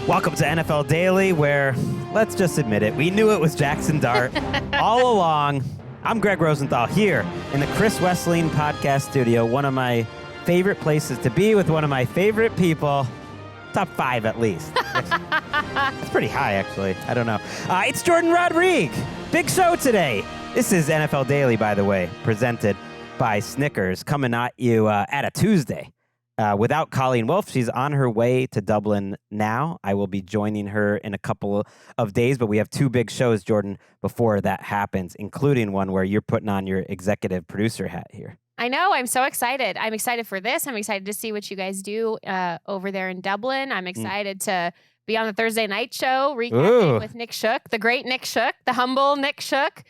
Welcome to NFL Daily, where, let's just admit it, we knew it was Jaxson Dart all along. I'm Gregg Rosenthal here in the Chris Wesseling podcast studio, one of my favorite places to be with one of my favorite people. Top 5 at least. That's pretty high, actually. I don't know. It's Jourdan Rodrigue. Big show today. This is NFL Daily, by the way, presented by Snickers, coming at you at a Tuesday. Without Colleen Wolfe, she's on her way to Dublin now. I will be joining her in a couple of days, but we have 2 big shows, Jourdan, before that happens, including one where you're putting on your executive producer hat here. I know. I'm so excited. I'm excited for this. I'm excited to see what you guys do over there in Dublin. I'm excited to be on the Thursday night show, recapping with Nick Shook, the great Nick Shook, the humble Nick Shook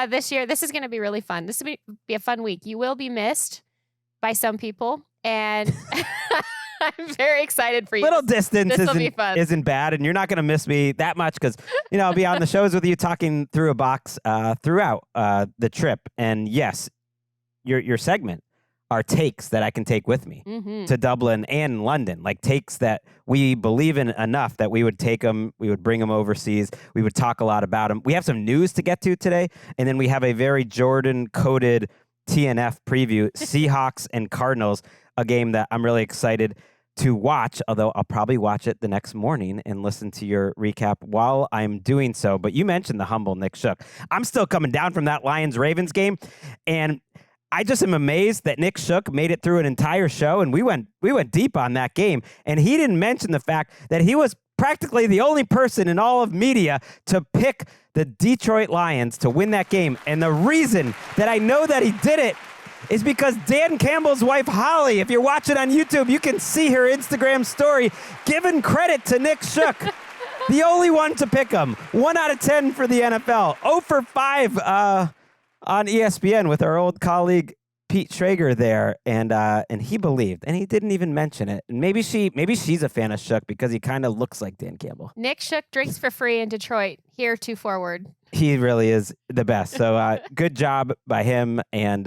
this year. This is going to be really fun. This will be a fun week. You will be missed by some people. And I'm very excited for you. Little distance isn't bad, and you're not going to miss me that much because, I'll be on the shows with you talking through a box throughout the trip. And yes, your segment are takes that I can take with me to Dublin and London, like takes that we believe in enough that we would take them, we would bring them overseas, we would talk a lot about them. We have some news to get to today, and then we have a very Jourdan-coded TNF preview, Seahawks and Cardinals, a game that I'm really excited to watch, although I'll probably watch it the next morning and listen to your recap while I'm doing so. But you mentioned the humble Nick Shook. I'm still coming down from that Lions-Ravens game, and I just am amazed that Nick Shook made it through an entire show, and we went deep on that game, and he didn't mention the fact that he was practically the only person in all of media to pick the Detroit Lions to win that game. And the reason that I know that he did it is because Dan Campbell's wife, Holly, if you're watching on YouTube, you can see her Instagram story giving credit to Nick Shook. The only one to pick him. 1 out of 10 for the NFL. 0 for 5 on ESPN with our old colleague Pete Schrager there, and he believed, and he didn't even mention it. And maybe she's a fan of Shook because he kind of looks like Dan Campbell. Nick Shook drinks for free in Detroit. Heretofore. He really is the best. So good job by him, and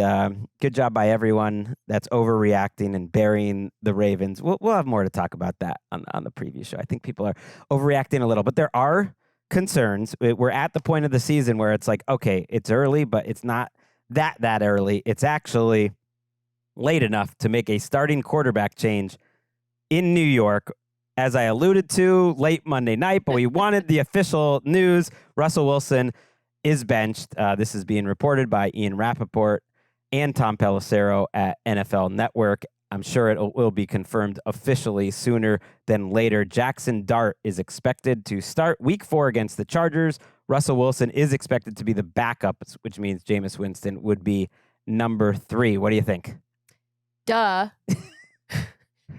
good job by everyone that's overreacting and burying the Ravens. We'll have more to talk about that on the preview show. I think people are overreacting a little, but there are concerns. We're at the point of the season where it's like, okay, it's early, but it's not that early. It's actually late enough to make a starting quarterback change in New York. As I alluded to late Monday night, but we wanted the official news. Russell Wilson is benched. This is being reported by Ian Rappaport and Tom Pelissero at NFL Network. I'm sure it will be confirmed officially sooner than later. Jaxson Dart is expected to start Week 4 against the Chargers. Russell Wilson is expected to be the backup, which means Jameis Winston would be number 3. What do you think? Duh.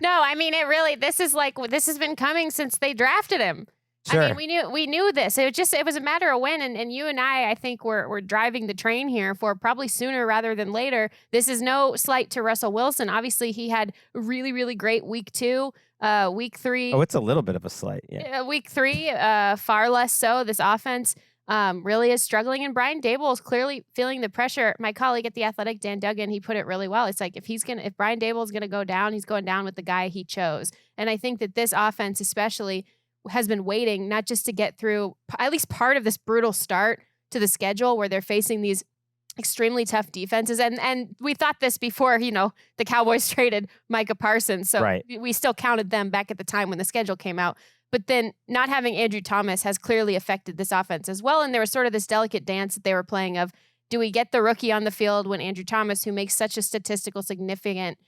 No, I mean, this has been coming since they drafted him. Sure. I mean, we knew this. It was a matter of when, and you and I think we're driving the train here for probably sooner rather than later. This is no slight to Russell Wilson. Obviously, he had a really, really great week 2. Week 3. Oh, it's a little bit of a slight, yeah. Week 3, far less so. This offense really is struggling, and Brian Daboll is clearly feeling the pressure. My colleague at The Athletic, Dan Duggan, he put it really well. It's like if Brian Daboll is gonna go down, he's going down with the guy he chose. And I think that this offense, especially, has been waiting not just to get through at least part of this brutal start to the schedule where they're facing these extremely tough defenses. And we thought this before, the Cowboys traded Micah Parsons. So right. We still counted them back at the time when the schedule came out. But then not having Andrew Thomas has clearly affected this offense as well. And there was sort of this delicate dance that they were playing of, do we get the rookie on the field when Andrew Thomas, who makes such a statistical significant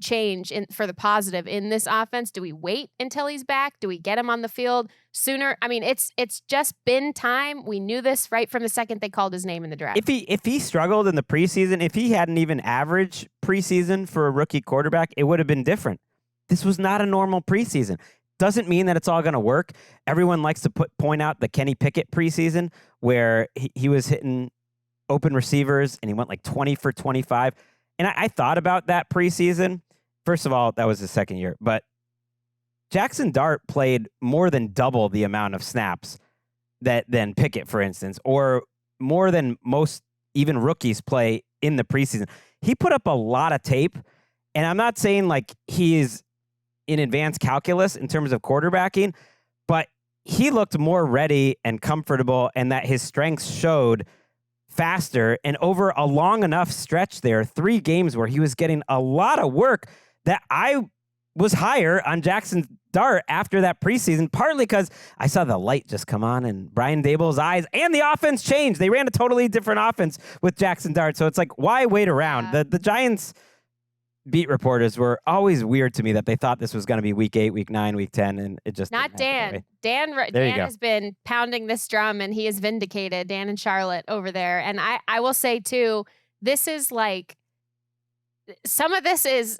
change for the positive in this offense? Do we wait until he's back? Do we get him on the field sooner? I mean, it's just been time. We knew this right from the second they called his name in the draft. If he struggled in the preseason, if he had an even average preseason for a rookie quarterback, it would have been different. This was not a normal preseason. Doesn't mean that it's all going to work. Everyone likes to point out the Kenny Pickett preseason where he was hitting open receivers and he went like 20 for 25. And I thought about that preseason. First of all, that was his second year. But Jaxson Dart played more than double the amount of snaps than Pickett, for instance, or more than most even rookies play in the preseason. He put up a lot of tape. And I'm not saying like he is in advanced calculus in terms of quarterbacking, but he looked more ready and comfortable, and that his strengths showed faster. And over a long enough stretch there, 3 games where he was getting a lot of work, that I was higher on Jaxson Dart after that preseason, partly because I saw the light just come on in Brian Daboll's eyes, and the offense changed. They ran a totally different offense with Jaxson Dart. So it's like, why wait around? Yeah. The Giants beat reporters were always weird to me that they thought this was going to be week 8, week 9, week 10, and it just Not didn't Dan. There Dan you go. has been pounding this drum, and he is vindicated. Dan and Charlotte over there. And I will say, too, this is like, some of this is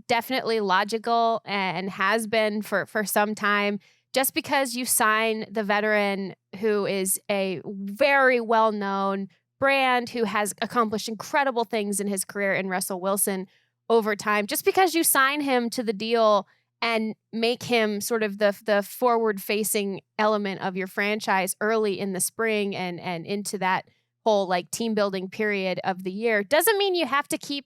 definitely logical and has been for some time. Just because you sign the veteran who is a very well-known brand, who has accomplished incredible things in his career in Russell Wilson over time, just because you sign him to the deal and make him sort of the forward-facing element of your franchise early in the spring and into that whole like team-building period of the year, doesn't mean you have to keep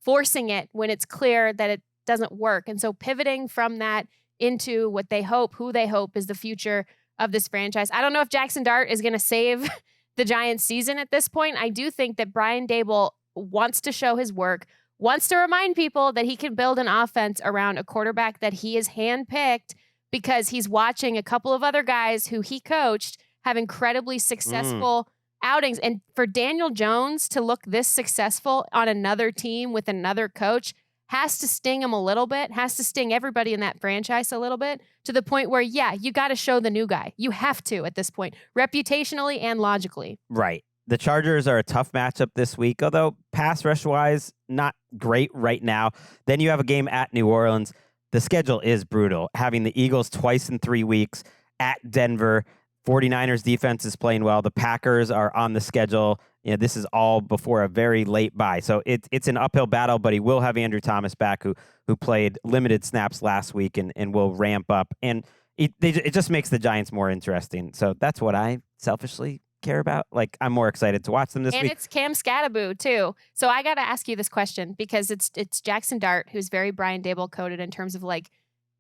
forcing it when it's clear that it doesn't work. And so pivoting from that into what they hope, who they hope is the future of this franchise. I don't know if Jaxson Dart is going to save the Giants season at this point. I do think that Brian Daboll wants to show his work, wants to remind people that he can build an offense around a quarterback that he has handpicked, because he's watching a couple of other guys who he coached have incredibly successful outings. And for Daniel Jones to look this successful on another team with another coach has to sting him a little bit, has to sting everybody in that franchise a little bit, to the point where, yeah, you got to show the new guy. You have to at this point, reputationally and logically. Right. The Chargers are a tough matchup this week, although pass rush-wise, not great right now. Then you have a game at New Orleans. The schedule is brutal, having the Eagles twice in 3 weeks, at Denver. 49ers defense is playing well. The Packers are on the schedule. You know, this is all before a very late bye. So it's an uphill battle, but he will have Andrew Thomas back, who played limited snaps last week and will ramp up. And it just makes the Giants more interesting. So that's what I selfishly care about. Like, I'm more excited to watch them this week. And it's Cam Scattaboo, too. So I got to ask you this question, because it's Jaxson Dart, who's very Brian Daboll coded in terms of like,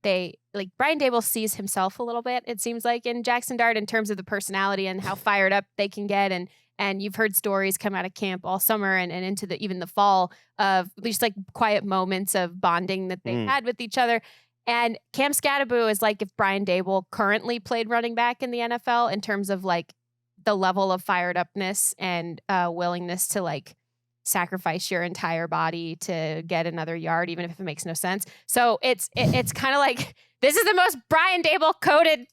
Brian Daboll sees himself a little bit, it seems like, in Jaxson Dart in terms of the personality and how fired up they can get. And you've heard stories come out of camp all summer and into even the fall of just like quiet moments of bonding that they've had with each other. And Cam Scattaboo is like if Brian Daboll currently played running back in the NFL, in terms of like the level of fired upness and willingness to like sacrifice your entire body to get another yard, even if it makes no sense. So it's kind of like, this is the most Brian Daboll coded,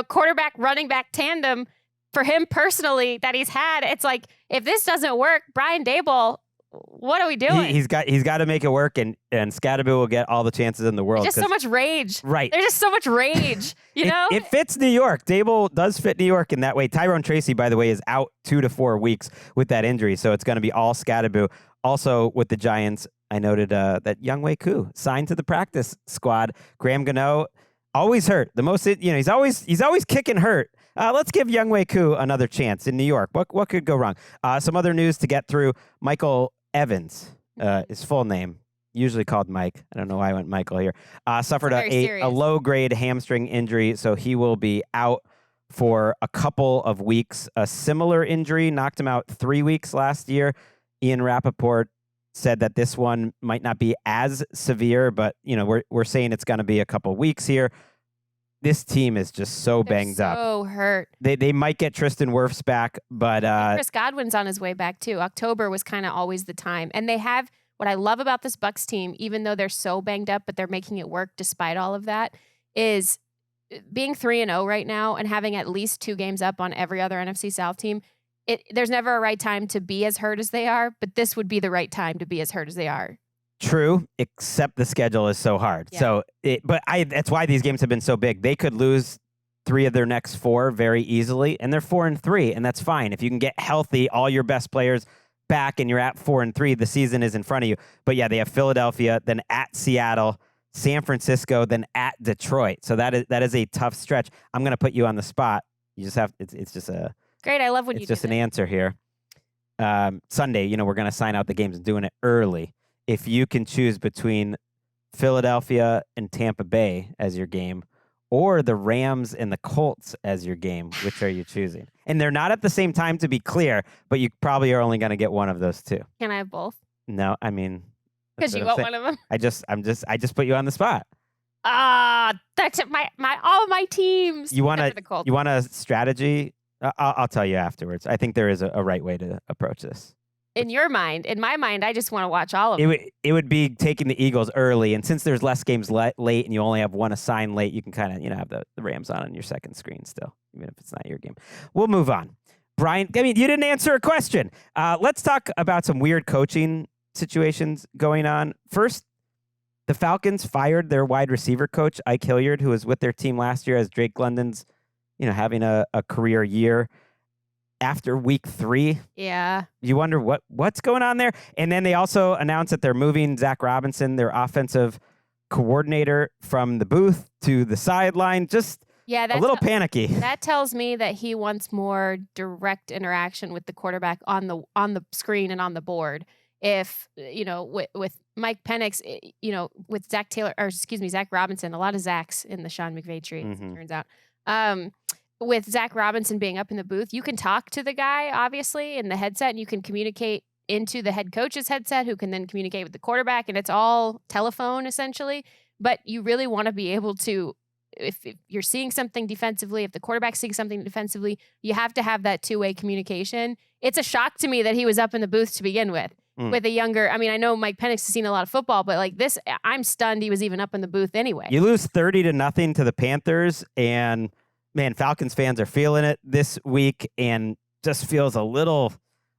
quarterback running back tandem for him personally that he's had. It's like, if this doesn't work, Brian Daboll, what are we doing? He's got to make it work, and Scattaboo will get all the chances in the world. There's just so much rage. Right. There's just so much rage. It fits New York. Daboll does fit New York in that way. Tyrone Tracy, by the way, is out 2 to 4 weeks with that injury, so it's going to be all Scattaboo. Also with the Giants, I noted that Younghoe Koo signed to the practice squad. Graham Gano, always hurt. The most, he's always kicking hurt. Let's give Younghoe Koo another chance in New York. What could go wrong? Some other news to get through. Michael Evans, his full name, usually called Mike. I don't know why I went Michael here. Suffered a low-grade hamstring injury, so he will be out for a couple of weeks. A similar injury knocked him out 3 weeks last year. Ian Rappaport said that this one might not be as severe, but we're saying it's going to be a couple weeks here. This team is just so banged up. So hurt. They might get Tristan Wirfs back, but Chris Godwin's on his way back too. October was kind of always the time. And they have, what I love about this Bucs team, even though they're so banged up, but they're making it work despite all of that, is being 3-0 right now and having at least 2 games up on every other NFC South team. There's never a right time to be as hurt as they are, but this would be the right time to be as hurt as they are. True, except the schedule is so hard. Yeah. So, that's why these games have been so big. They could lose 3 of their next 4 very easily, and they're 4-3, and that's fine. If you can get healthy, all your best players back, and you're at 4-3, the season is in front of you. But yeah, they have Philadelphia, then at Seattle, San Francisco, then at Detroit. So that is a tough stretch. I'm going to put you on the spot. You just have it's just a great. I love when it's just an answer here. Sunday, we're going to sign out the games and doing it early. If you can choose between Philadelphia and Tampa Bay as your game, or the Rams and the Colts as your game. Which are you choosing? And they're not at the same time, to be clear, but you probably are only going to get one of those two. Can I have both? No, I mean, Because you want one of them. I just put you on the spot. That's all my teams. You want a strategy? I'll tell you afterwards. I think there is a right way to approach this. In your mind, in my mind, I just want to watch all of them. It would be taking the Eagles early, and since there's less games late and you only have one assigned late, you can kind of have the Rams on your second screen still, even if it's not your game. We'll move on. Brian, I mean, you didn't answer a question. Let's talk about some weird coaching situations going on. First, the Falcons fired their wide receiver coach, Ike Hilliard, who was with their team last year as Drake London's, having a career year. After week 3, yeah, you wonder what's going on there. And then they also announced that they're moving Zach Robinson, their offensive coordinator, from the booth to the sideline. Just a little panicky. That tells me that he wants more direct interaction with the quarterback on the screen and on the board. If with Mike Penix, with Zach Robinson, a lot of Zachs in the Sean McVay tree, as it turns out. With Zach Robinson being up in the booth, you can talk to the guy, obviously, in the headset, and you can communicate into the head coach's headset, who can then communicate with the quarterback, and it's all telephone, essentially. But you really want to be able to, if you're seeing something defensively, if the quarterback's seeing something defensively, you have to have that two-way communication. It's a shock to me that he was up in the booth to begin with. With a younger, I mean, I know Mike Penix has seen a lot of football, but like this, I'm stunned he was even up in the booth anyway. You lose 30-0 to the Panthers, and man, Falcons fans are feeling it this week, and just feels a little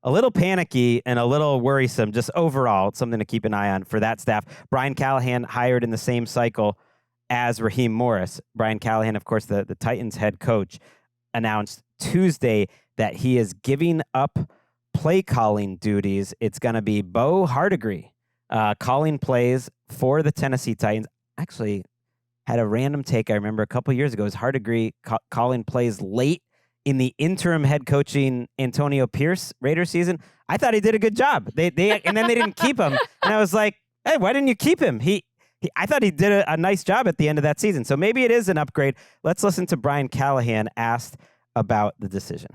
panicky and a little worrisome. Just overall, it's something to keep an eye on for that staff. Brian Callahan hired in the same cycle as Raheem Morris. Brian Callahan, of course, the Titans head coach, announced Tuesday that he is giving up play calling duties. It's going to be Bo Rodrigue calling plays for the Tennessee Titans. Actually, had a random take I remember a couple years ago. It was Rodrigue calling plays late in the interim head coaching Antonio Pierce Raiders season. I thought he did a good job. They and then they didn't keep him, and I was like, hey, why didn't you keep him? I thought he did a nice job at the end of that season. So maybe it is an upgrade. Let's listen to Brian Callahan asked about the decision.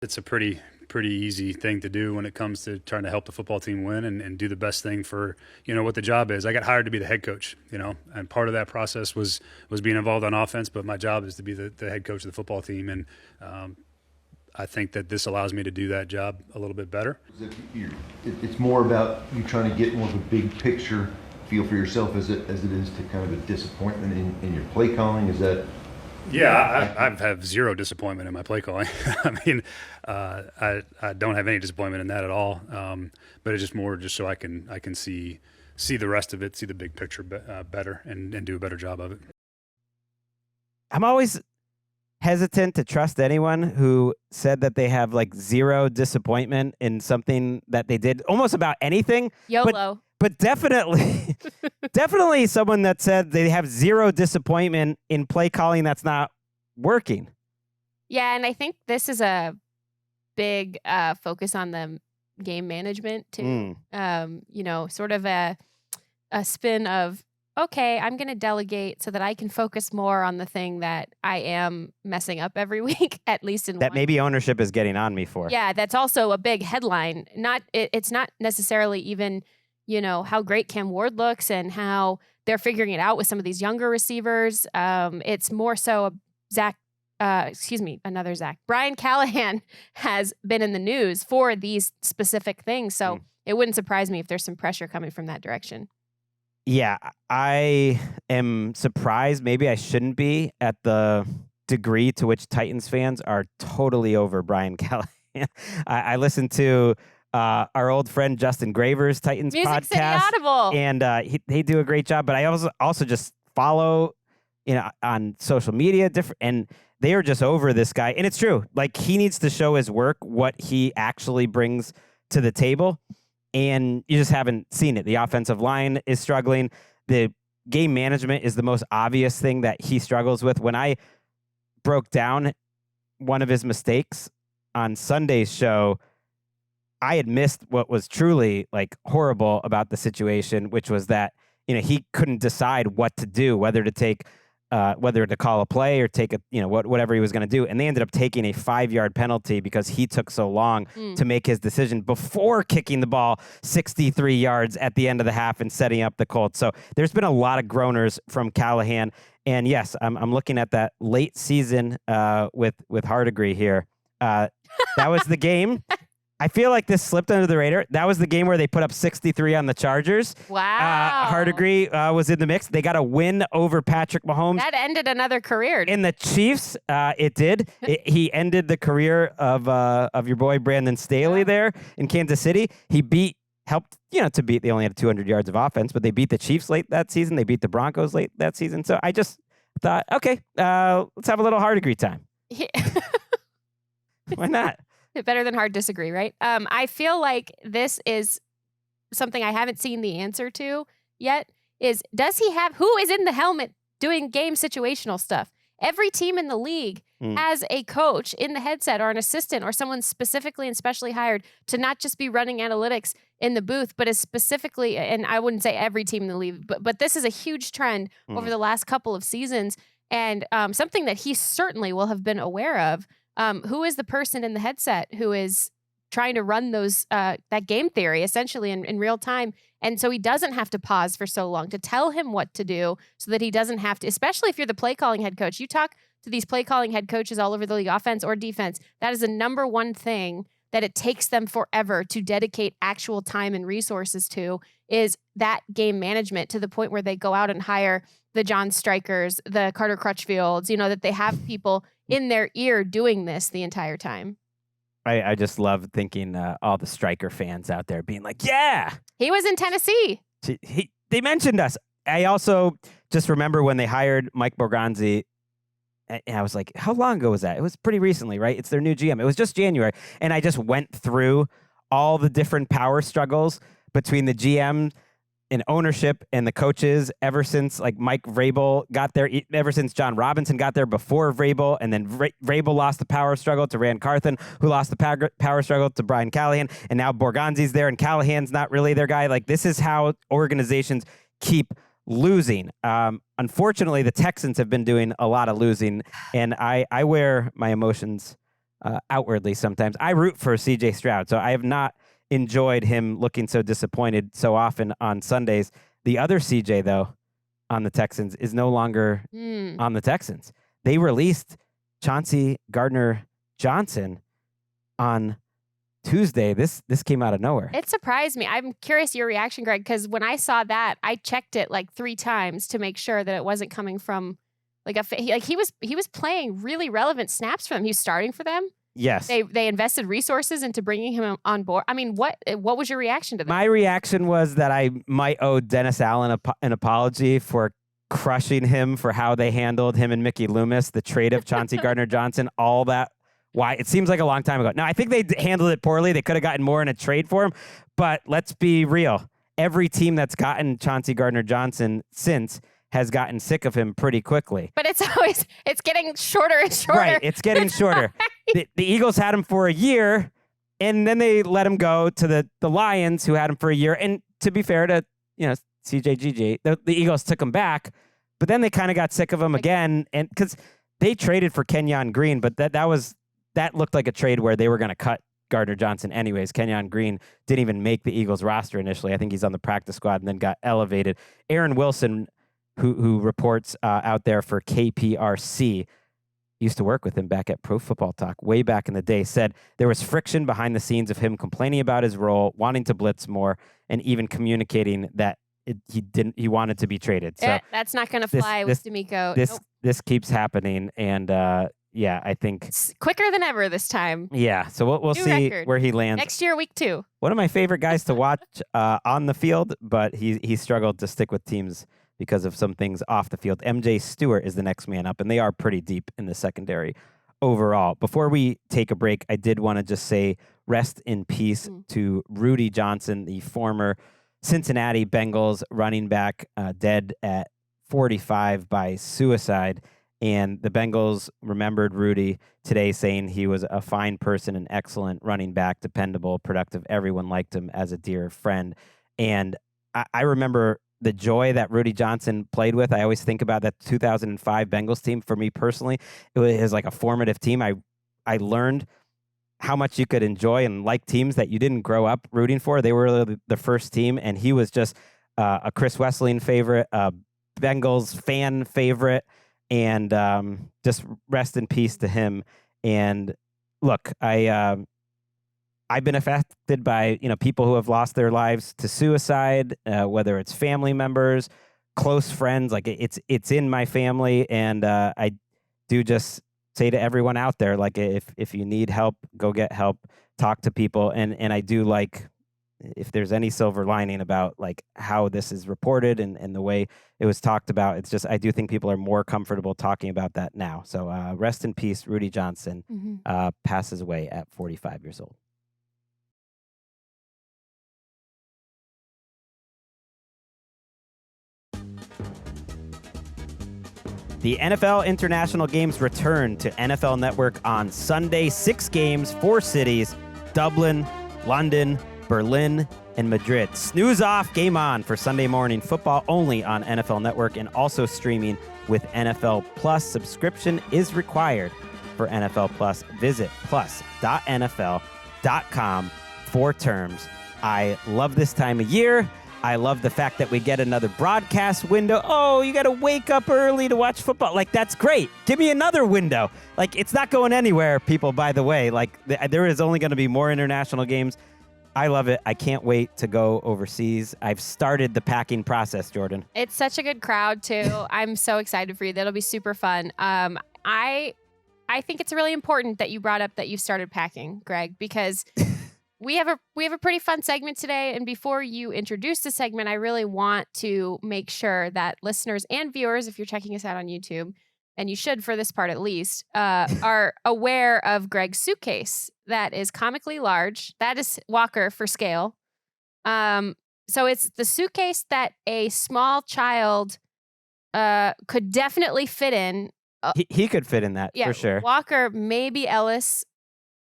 It's a pretty easy thing to do when it comes to trying to help the football team win and do the best thing for, what the job is. I got hired to be the head coach, and part of that process was being involved on offense, but my job is to be the head coach of the football team. And I think that this allows me to do that job a little bit better. It's more about you trying to get more of a big picture feel for yourself as it is to kind of a disappointment in your play calling. Is that? Yeah, I have zero disappointment in my play calling. I mean, I don't have any disappointment in that at all. But it's just more so I can see the rest of it, see the big picture better, and do a better job of it. I'm always hesitant to trust anyone who said that they have like zero disappointment in something that they did, almost about anything. YOLO. But definitely someone that said they have zero disappointment in play calling that's not working. Yeah, and I think this is a big focus on the game management too. Sort of a spin of, okay, I'm going to delegate so that I can focus more on the thing that I am messing up every week, at least in that one. Maybe ownership is getting on me for. Yeah, that's also a big headline. It's not necessarily even, how great Cam Ward looks and how they're figuring it out with some of these younger receivers. It's more so another Zach. Brian Callahan has been in the news for these specific things. So it wouldn't surprise me if there's some pressure coming from that direction. Yeah, I am surprised. Maybe I shouldn't be at the degree to which Titans fans are totally over Brian Callahan. I listened to our old friend Justin Graver's Titans Music podcast, City Audible, and they do a great job. But I also just follow, on social media, and they are just over this guy. And it's true, like he needs to show his work, what he actually brings to the table, and you just haven't seen it. The offensive line is struggling. The game management is the most obvious thing that he struggles with. When I broke down one of his mistakes on Sunday's show, I had missed what was truly like horrible about the situation, which was that, he couldn't decide what to do, whether to take whether to call a play or take whatever he was going to do. And they ended up taking a 5-yard penalty because he took so long to make his decision before kicking the ball 63 yards at the end of the half and setting up the Colts. So there's been a lot of groaners from Callahan. And yes, I'm looking at that late season with Rodrigue here. That was the game. I feel like this slipped under the radar. That was the game where they put up 63 on the Chargers. Wow. Rodrigue was in the mix. They got a win over Patrick Mahomes. That ended another career. In the Chiefs, it did. He ended the career of your boy Brandon Staley there in Kansas City. He helped to beat. They only had 200 yards of offense, but they beat the Chiefs late that season. They beat the Broncos late that season. So I just thought, okay, let's have a little Rodrigue time. Why not? Better than hard disagree, right? I feel like this is something I haven't seen the answer to yet. Who is in the helmet doing game situational stuff? Every team in the league has a coach in the headset or an assistant or someone specifically and specially hired to not just be running analytics in the booth, but is specifically, and I wouldn't say every team in the league, but this is a huge trend over the last couple of seasons, and something that he certainly will have been aware of. Who is the person in the headset who is trying to run that game theory essentially in real time? And so he doesn't have to pause for so long to tell him what to do so that he doesn't have to, especially if you're the play calling head coach. You talk to these play calling head coaches all over the league, offense or defense. That is the number one thing that it takes them forever to dedicate actual time and resources to, is that game management, to the point where they go out and hire the John Strikers, the Carter Crutchfields, that they have people in their ear doing this the entire time. I just love thinking all the Striker fans out there being like, yeah. He was in Tennessee. They mentioned us. I also just remember when they hired Mike Borgonzi, and I was like, how long ago was that? It was pretty recently, right? It's their new GM. It was just January. And I just went through all the different power struggles between the GM and ownership and the coaches ever since Mike Vrabel got there, ever since John Robinson got there before Vrabel, and then Vrabel lost the power struggle to Rand Carthen, who lost the power struggle to Brian Callahan, and now Borgonzi's there and Callahan's not really their guy. This is how organizations keep losing. Unfortunately, the Texans have been doing a lot of losing, and I wear my emotions outwardly sometimes. I root for CJ Stroud, so I have not enjoyed him looking so disappointed so often on Sundays. The other CJ, though, on the Texans is no longer on the Texans. They released Chauncey Gardner-Johnson on Tuesday. This came out of nowhere. It surprised me. I'm curious your reaction, Greg, because when I saw that, I checked it 3 times to make sure that it wasn't coming from he was playing really relevant snaps for them. He was starting for them. Yes. They invested resources into bringing him on board. I mean, what was your reaction to that? My reaction was that I might owe Dennis Allen an apology for crushing him for how they handled him and Mickey Loomis, the trade of Chauncey Gardner-Johnson, all that. Why? It seems like a long time ago. Now, I think they handled it poorly. They could have gotten more in a trade for him, but let's be real. Every team that's gotten Chauncey Gardner-Johnson since has gotten sick of him pretty quickly. But it's getting shorter and shorter. Right, it's getting shorter. The Eagles had him for a year, and then they let him go to the Lions, who had him for a year. And to be fair to CJGJ, the Eagles took him back, but then they kind of got sick of him again, and because they traded for Kenyon Green, but that looked like a trade where they were going to cut Gardner-Johnson anyways. Kenyon Green didn't even make the Eagles roster initially. I think he's on the practice squad and then got elevated. Aaron Wilson, who reports out there for KPRC, used to work with him back at Pro Football Talk way back in the day, said there was friction behind the scenes of him complaining about his role, wanting to blitz more, and even communicating that he wanted to be traded. So that's not going to fly with D'Amico. This keeps happening, and I think it's quicker than ever this time. Yeah, so we'll see where he lands next year, week 2. One of my favorite guys to watch on the field, but he struggled to stick with teams because of some things off the field. MJ Stewart is the next man up, and they are pretty deep in the secondary overall. Before we take a break, I did want to just say rest in peace to Rudi Johnson, the former Cincinnati Bengals running back, dead at 45 by suicide. And the Bengals remembered Rudi today, saying he was a fine person, an excellent running back, dependable, productive. Everyone liked him as a dear friend. And I remember the joy that Rudi Johnson played with. I always think about that 2005 Bengals team. For me personally, it was like a formative team. I learned how much you could enjoy and like teams that you didn't grow up rooting for. They were the first team, and he was just a Chris Wesleyan favorite, a Bengals fan favorite, and just rest in peace to him. And look, I've been affected by people who have lost their lives to suicide, whether it's family members, close friends. Like it's in my family, and I do just say to everyone out there, like if you need help, go get help, talk to people. And I do like, if there's any silver lining about like how this is reported and the way it was talked about, it's just, I do think people are more comfortable talking about that now. So rest in peace, Rudi Johnson passes away at 45 years old. The NFL International Games return to NFL Network on Sunday. 6 games, 4 cities, Dublin, London, Berlin, and Madrid. Snooze off, game on for Sunday morning football only on NFL Network and also streaming with NFL Plus. Subscription is required for NFL Plus. Visit plus.nfl.com for terms. I love this time of year. I love the fact that we get another broadcast window. Oh, you got to wake up early to watch football. Like, that's great. Give me another window. Like, it's not going anywhere, people, by the way. Like, there is only going to be more international games. I love it. I can't wait to go overseas. I've started the packing process, Jourdan. It's such a good crowd, too. I'm so excited for you. That'll be super fun. I think it's really important that you brought up that you started packing, Gregg, because we have a pretty fun segment today. And before you introduce the segment, I really want to make sure that listeners and viewers, if you're checking us out on YouTube, and you should for this part at least, are aware of Gregg's suitcase that is comically large. That is Walker for scale. So it's the suitcase that a small child could definitely fit in. He could fit in that, Yeah, for sure. Walker, maybe Ellis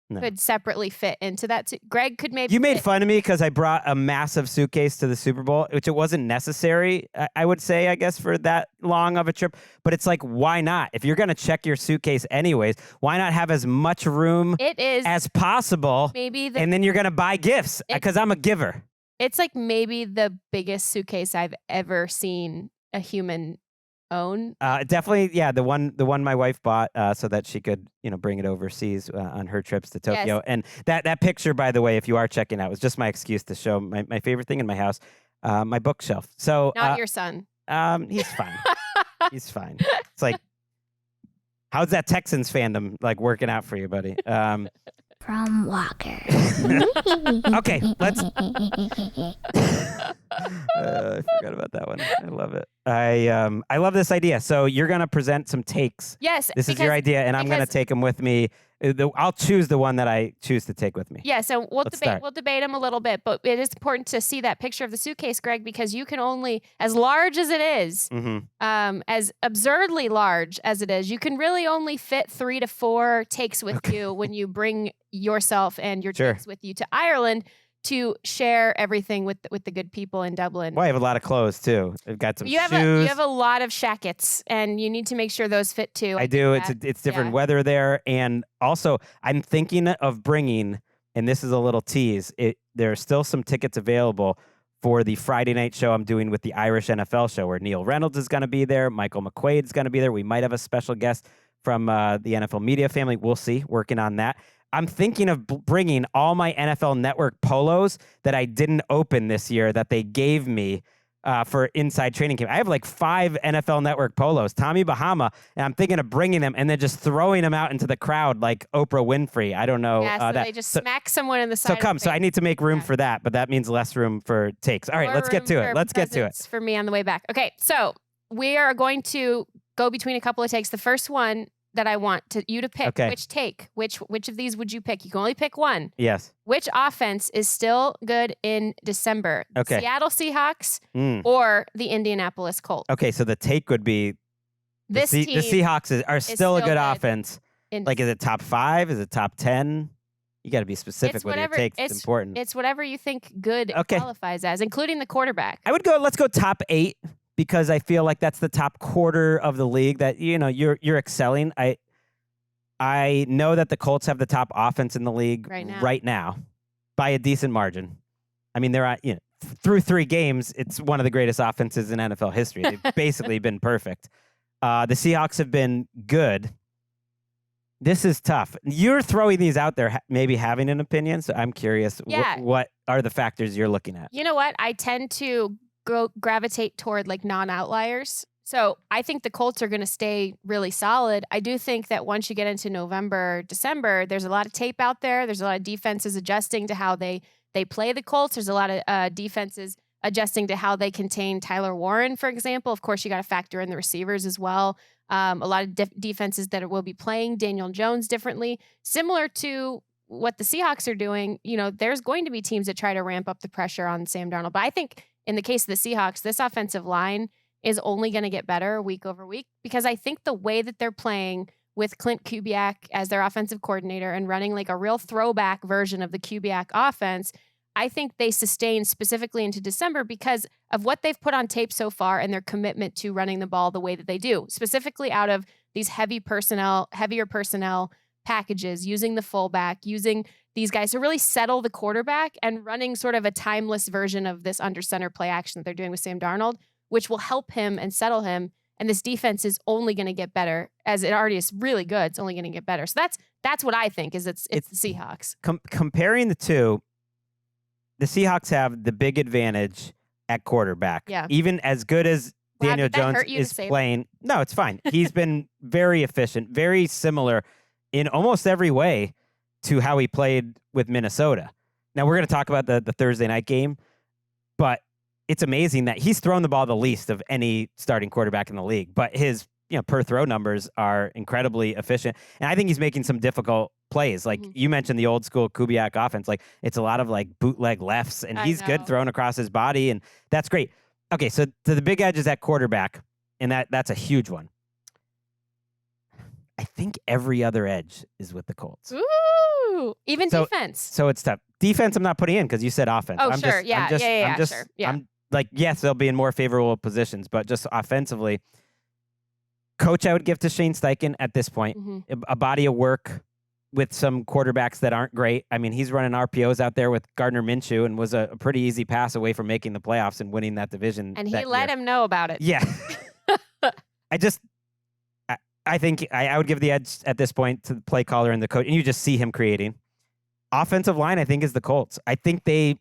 No. could separately fit into that. Gregg could maybe. You made fit. fun of me because I brought a massive suitcase to the Super Bowl, which it wasn't necessary, I would say, I guess, for that long of a trip. But it's like, why not? If you're going to check your suitcase anyways, why not have as much room It is as possible? maybe the. And then you're going to buy gifts because I'm a giver. It's like maybe the biggest suitcase I've ever seen a human own. Definitely, yeah. The one my wife bought so that she could, bring it overseas on her trips to Tokyo. Yes. And that picture, by the way, if you are checking out, was just my excuse to show my favorite thing in my house, my bookshelf. So Not your son. he's fine. He's fine. It's like, how's that Texans fandom like working out for you, buddy? From Walker. Okay, let's. I forgot about that one. I love it. I love this idea. So you're gonna present some takes. Yes. This is your idea, and I'm gonna take them with me. I'll choose the one that I choose to take with me. Yeah, so Let's start. we'll debate them a little bit, but it is important to see that picture of the suitcase, Gregg, because you can only, as large as it is, as absurdly large as it is, you can really only fit 3 to 4 takes with you when you bring yourself and your takes with you to Ireland to share everything with the good people in Dublin. Well, I have a lot of clothes too. I've got some shoes. You have a lot of shackets, and you need to make sure those fit too. I do. It's different weather there, and also I'm thinking of bringing, and this is a little tease. There are still some tickets available for the Friday night show I'm doing with the Irish NFL show, where Neil Reynolds is going to be there, Michael McQuaid's going to be there. We might have a special guest from the NFL media family. We'll see. Working on that. I'm thinking of bringing all my NFL Network polos that I didn't open this year that they gave me for inside training camp. I have like 5 NFL Network polos, Tommy Bahama, and I'm thinking of bringing them and then just throwing them out into the crowd like Oprah Winfrey. I don't know. Yeah, so they just smack someone in the side. So I need to make room for that, but that means less room for takes. All right, More let's get to room it. for Let's get to it. presents for me on the way back. Okay, so we are going to go between a couple of takes. The first one that I want you to pick. Okay. Which take? Which of these would you pick? You can only pick one. Yes. Which offense is still good in December? The Okay. Seattle Seahawks or the Indianapolis Colts? Okay, so the take would be This the team Seahawks are still a still good good offense. in Like, is it top 5? Is it top 10? You got to be specific It's with your whatever- takes. It's important. It's whatever you think good Okay. qualifies as, including the quarterback. Let's go top 8 because I feel like that's the top quarter of the league that, you're excelling. I know that the Colts have the top offense in the league Right now. by a decent margin. I mean, they're through 3 games, it's one of the greatest offenses in NFL history. They've basically been perfect. The Seahawks have been good. This is tough. You're throwing these out there, maybe having an opinion. So I'm curious, Yeah. what are the factors you're looking at? You know what? I tend to gravitate toward like non-outliers. So I think the Colts are going to stay really solid. I do think that once you get into November, December, there's a lot of tape out there. There's a lot of defenses adjusting to how they play the Colts. There's a lot of defenses adjusting to how they contain Tyler Warren, for example. Of course, you got to factor in the receivers as well. A lot of defenses that will be playing Daniel Jones differently. Similar to what the Seahawks are doing, there's going to be teams that try to ramp up the pressure on Sam Darnold. But I think in the case of the Seahawks, this offensive line is only going to get better week over week because I think the way that they're playing with Clint Kubiak as their offensive coordinator and running like a real throwback version of the Kubiak offense, I think they sustain specifically into December because of what they've put on tape so far and their commitment to running the ball the way that they do, specifically out of these heavier personnel packages, using the fullback, using these guys to really settle the quarterback and running sort of a timeless version of this under center play action that they're doing with Sam Darnold, which will help him and settle him. And this defense is only going to get better, as it already is really good. It's only going to get better. So that's what I think is it's the Seahawks. Comparing the two, the Seahawks have the big advantage at quarterback. Yeah. Even as good as Daniel Jones is playing. No, it's fine. He's been very efficient, very similar in almost every way to how he played with Minnesota. Now, we're going to talk about the Thursday night game, but it's amazing that he's thrown the ball the least of any starting quarterback in the league. But his per throw numbers are incredibly efficient. And I think he's making some difficult plays. Like you mentioned the old school Kubiak offense. Like it's a lot of like bootleg lefts and he's good throwing across his body. And that's great. Okay. So the big edge is at quarterback. And that's a huge one. I think every other edge is with the Colts. Ooh, even defense. So it's tough. Defense I'm not putting in because you said offense. Oh, sure. Sure. Yeah. I'm like, yes, they'll be in more favorable positions, but just offensively, coach I would give to Shane Steichen at this point. A body of work with some quarterbacks that aren't great. I mean, he's running RPOs out there with Gardner Minshew and was a pretty easy pass away from making the playoffs and winning that division. And he let him know about it. Yeah. I think I would give the edge at this point to the play caller and the coach, and you just see him creating. Offensive line, I think, is the Colts. I think they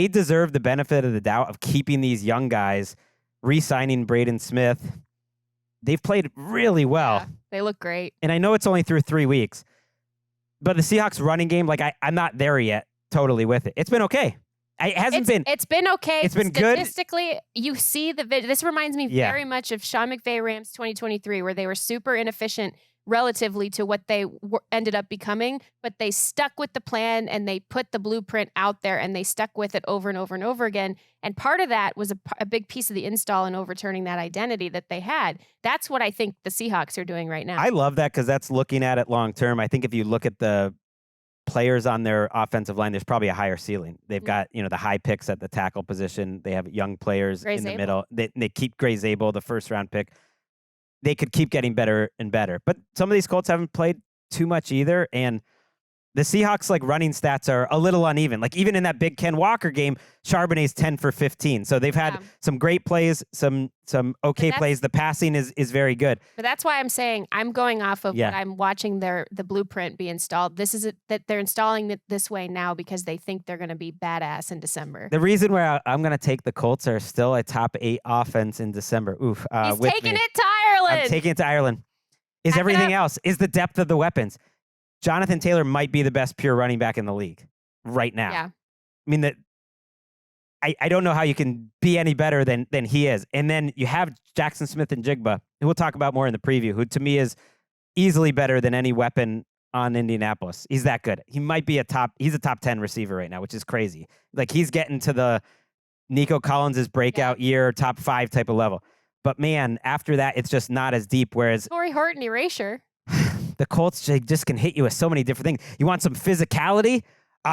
deserve the benefit of the doubt of keeping these young guys, re-signing Braden Smith. They've played really well. Yeah, they look great. And I know it's only through 3 weeks, but the Seahawks running game, like I'm not there yet totally with it. It's been okay. It's been okay. It's been good. Statistically, you see this reminds me very much of Sean McVay Rams 2023, where they were super inefficient relatively to what they ended up becoming, but they stuck with the plan and they put the blueprint out there and they stuck with it over and over and over again. And part of that was a big piece of the install and overturning that identity that they had. That's what I think the Seahawks are doing right now. I love that because that's looking at it long term. I think if you look at the players on their offensive line, there's probably a higher ceiling. They've got, the high picks at the tackle position. They have young players in the middle. They keep Gray Zabel, the first round pick. They could keep getting better and better. But some of these Colts haven't played too much either. And the Seahawks running stats are a little uneven. Like even in that big Ken Walker game, Charbonnet's 10 for 15. So they've had some great plays, some okay plays. The passing is very good. But that's why I'm saying I'm going off of what I'm watching the blueprint be installed. This is that they're installing it this way now because they think they're going to be badass in December. The reason where I'm going to take the Colts are still a top 8 offense in December. Oof. He's taking it to Ireland. I'm taking it to Ireland. Is everything else. Is the depth of the weapons. Jonathan Taylor might be the best pure running back in the league right now. Yeah. I mean, I don't know how you can be any better than he is. And then you have Jackson Smith and Jigba, who we'll talk about more in the preview, who to me is easily better than any weapon on Indianapolis. He's that good. He might be he's a top 10 receiver right now, which is crazy. Like he's getting to the Nico Collins' breakout year, top 5 type of level. But man, after that, it's just not as deep. Whereas Torrey Horton erasure. the Colts just can hit you with so many different things. You want some physicality?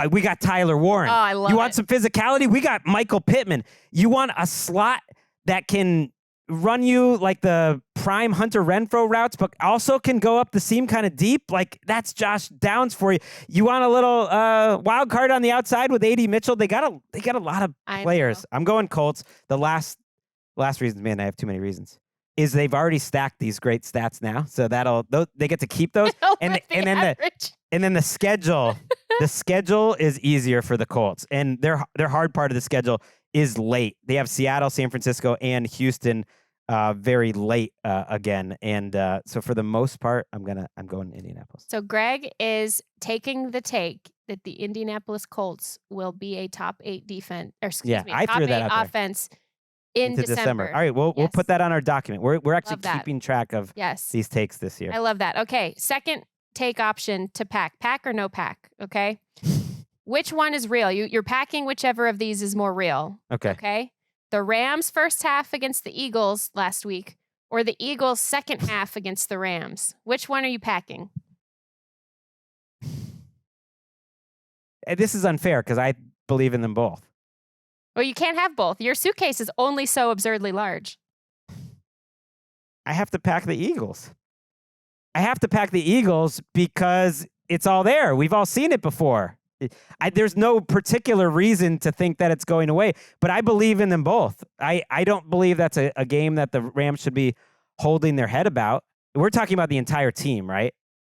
We got Tyler Warren. Oh, I love You want it. some physicality? We got Michael Pittman. You want a slot that can run you like the prime Hunter Renfrow routes, but also can go up the seam kind of deep? Like, that's Josh Downs for you. You want a little wild card on the outside with A.D. Mitchell? They got a lot of players. I'm going Colts. The last reason, man, I have too many reasons, is they've already stacked these great stats now. So they get to keep those. And then the schedule, the schedule is easier for the Colts. And their hard part of the schedule is late. They have Seattle, San Francisco, and Houston very late again. And so for the most part, I'm going Indianapolis. So Gregg is taking the take that the Indianapolis Colts will be a top 8 defense, or excuse me, I top threw 8 that out offense into December. All right, we'll put that on our document. We're actually keeping track of these takes this year. I love that. Okay, second take option to pack or no pack. Okay, which one is real? You're packing whichever of these is more real. Okay. The Rams first half against the Eagles last week, or the Eagles second half against the Rams. Which one are you packing? This is unfair because I believe in them both. Well, you can't have both. Your suitcase is only so absurdly large. I have to pack the Eagles. I have to pack the Eagles because it's all there. We've all seen it before. There's no particular reason to think that it's going away, but I believe in them both. I don't believe that's a game that the Rams should be holding their head about. We're talking about the entire team, right?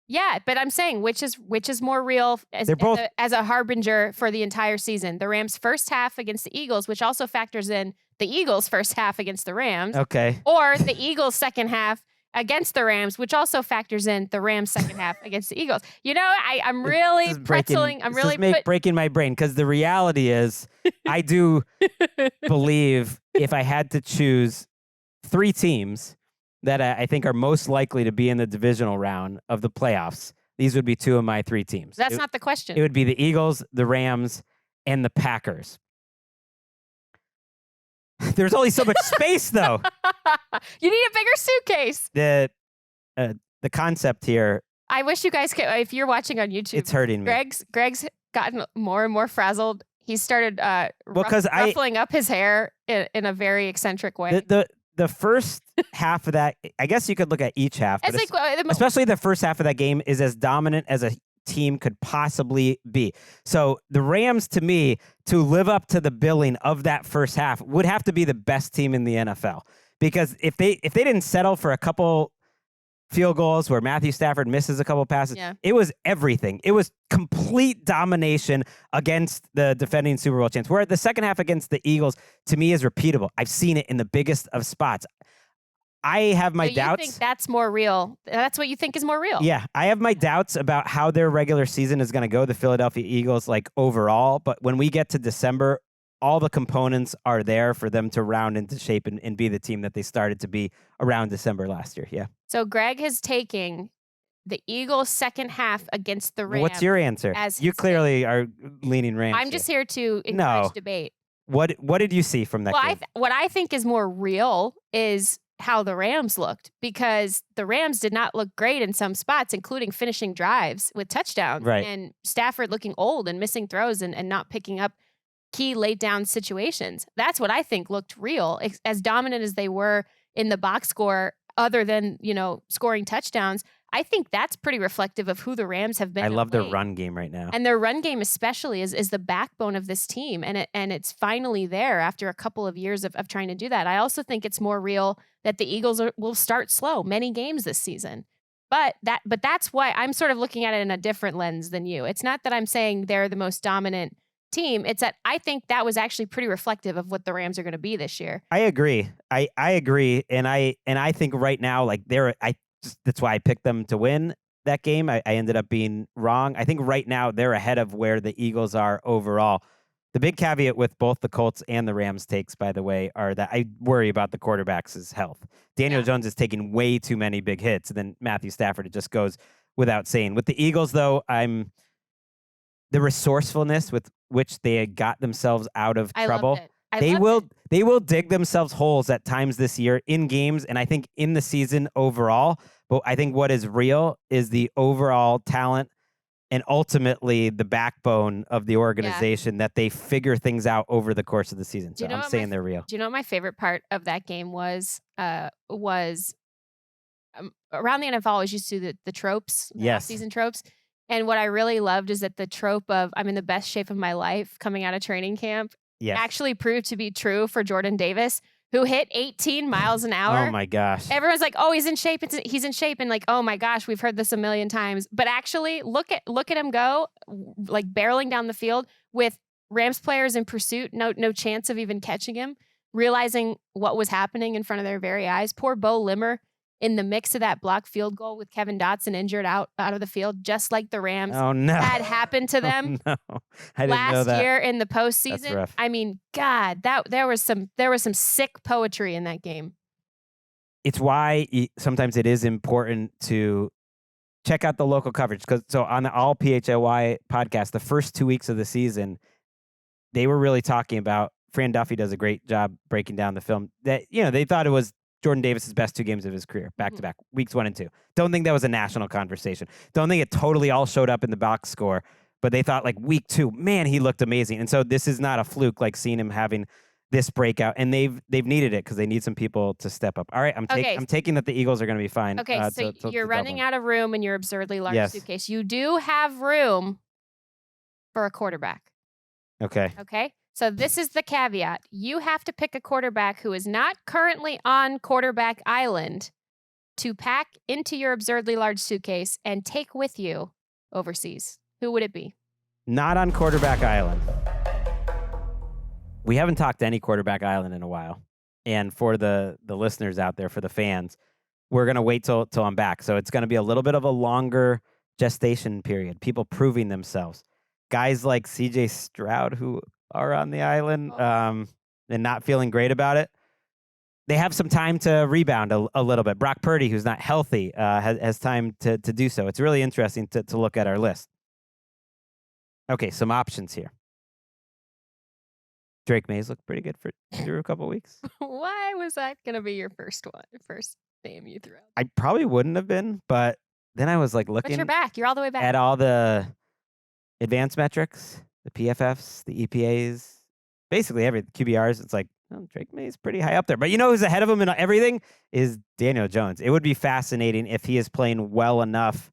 Yeah, but I'm saying which is more real as a harbinger for the entire season. The Rams' first half against the Eagles, which also factors in the Eagles' first half against the Rams. Okay. Or the Eagles' second half against the Rams, which also factors in the Rams' second half against the Eagles. You know, I'm really pretzeling. I'm really breaking my brain because the reality is I do believe if I had to choose 3 teams that I think are most likely to be in the divisional round of the playoffs, these would be 2 of my 3 teams. That's not the question. It would be the Eagles, the Rams, and the Packers. There's only so much space, though. You need a bigger suitcase. The concept here. I wish you guys could. If you're watching on YouTube, it's hurting me. Greg's gotten more and more frazzled. He started ruffling up his hair in a very eccentric way. The first half of that, I guess you could look at each half, but especially the first half of that game is as dominant as a team could possibly be. So the Rams, to me, to live up to the billing of that first half, would have to be the best team in the NFL. Because if they didn't settle for a couple field goals where Matthew Stafford misses a couple passes, it was everything. It was complete domination against the defending Super Bowl champs. Where the second half against the Eagles, to me, is repeatable. I've seen it in the biggest of spots. I have my doubts. You think that's more real? That's what you think is more real? Yeah, I have my doubts about how their regular season is going to go, the Philadelphia Eagles, like overall. But when we get to December, all the components are there for them to round into shape and be the team that they started to be around December last year. Yeah. So Gregg is taking the Eagles' second half against the Rams. What's your answer? You clearly are leaning Rams. I'm just here to encourage debate. What did you see from that game? What I think is more real is how the Rams looked, because the Rams did not look great in some spots, including finishing drives with touchdowns. Right. And Stafford looking old and missing throws and not picking up key laid down situations. That's what I think looked real. As dominant as they were in the box score, other than, scoring touchdowns, I think that's pretty reflective of who the Rams have been. I love their run game right now. And their run game especially is the backbone of this team. And it's finally there after a couple of years of trying to do that. I also think it's more real that the Eagles will start slow many games this season. But that's why I'm sort of looking at it in a different lens than you. It's not that I'm saying they're the most dominant team. It's that I think that was actually pretty reflective of what the Rams are going to be this year. I agree. I agree. And I think right now, like that's why I picked them to win that game. I ended up being wrong. I think right now they're ahead of where the Eagles are overall. The big caveat with both the Colts and the Rams takes, by the way, are that I worry about the quarterback's health. Daniel Jones is taking way too many big hits, and then Matthew Stafford, it just goes without saying. With the Eagles, though, the resourcefulness with which they had got themselves out of trouble They will dig themselves holes at times this year in games, and I think in the season overall. But I think what is real is the overall talent and ultimately the backbone of the organization that they figure things out over the course of the season. So I'm saying they're real. Do you know what my favorite part of that game was? Around the NFL, I always used to do the tropes, season tropes. And what I really loved is that the trope of I'm in the best shape of my life coming out of training camp actually proved to be true for Jordan Davis, who hit 18 miles an hour. Oh my gosh. Everyone's like, oh, he's in shape. He's in shape. And like, oh my gosh, we've heard this a million times. But actually, look at him go, like barreling down the field with Rams players in pursuit, no chance of even catching him, realizing what was happening in front of their very eyes. Poor Bo Limmer in the mix of that blocked field goal with Kevin Dotson injured out of the field, just like the Rams had happened to them I didn't know that. year in the postseason. That's rough. I mean, God, there was some sick poetry in that game. It's why sometimes it is important to check out the local coverage. So on the All PHLY podcast, the first 2 weeks of the season, they were really talking about, Fran Duffy does a great job breaking down the film, that they thought it was Jordan Davis's best 2 games of his career, back-to-back, weeks 1 and 2. Don't think that was a national conversation. Don't think it totally all showed up in the box score, but they thought like week 2, man, he looked amazing. And so this is not a fluke, like seeing him having this breakout, and they've needed it because they need some people to step up. All right, I'm taking that the Eagles are going to be fine. Okay, so you're running out of room in your absurdly large suitcase. You do have room for a quarterback. Okay. Okay. So this is the caveat. You have to pick a quarterback who is not currently on quarterback island to pack into your absurdly large suitcase and take with you overseas. Who would it be? Not on quarterback island. We haven't talked any quarterback island in a while. And for the listeners out there, for the fans, we're going to wait till I'm back. So it's going to be a little bit of a longer gestation period. People proving themselves. Guys like CJ Stroud, who are on the island and not feeling great about it. They have some time to rebound a little bit. Brock Purdy, who's not healthy, has time to do so. It's really interesting to look at our list. Okay, some options here. Drake Mays looked pretty good through a couple weeks. Why was that going to be your first name you threw out? I probably wouldn't have been, but then I was like looking. But you're back. You're all the way back. At all the advanced metrics, the PFFs, the EPAs, basically every QBRs. It's like, Drake May is pretty high up there. But you know who's ahead of him in everything is Daniel Jones. It would be fascinating if he is playing well enough.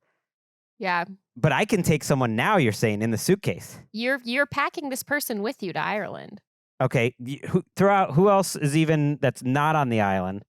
Yeah. But I can take someone now, you're saying, in the suitcase. You're packing this person with you to Ireland. Okay. Who else is even that's not on the island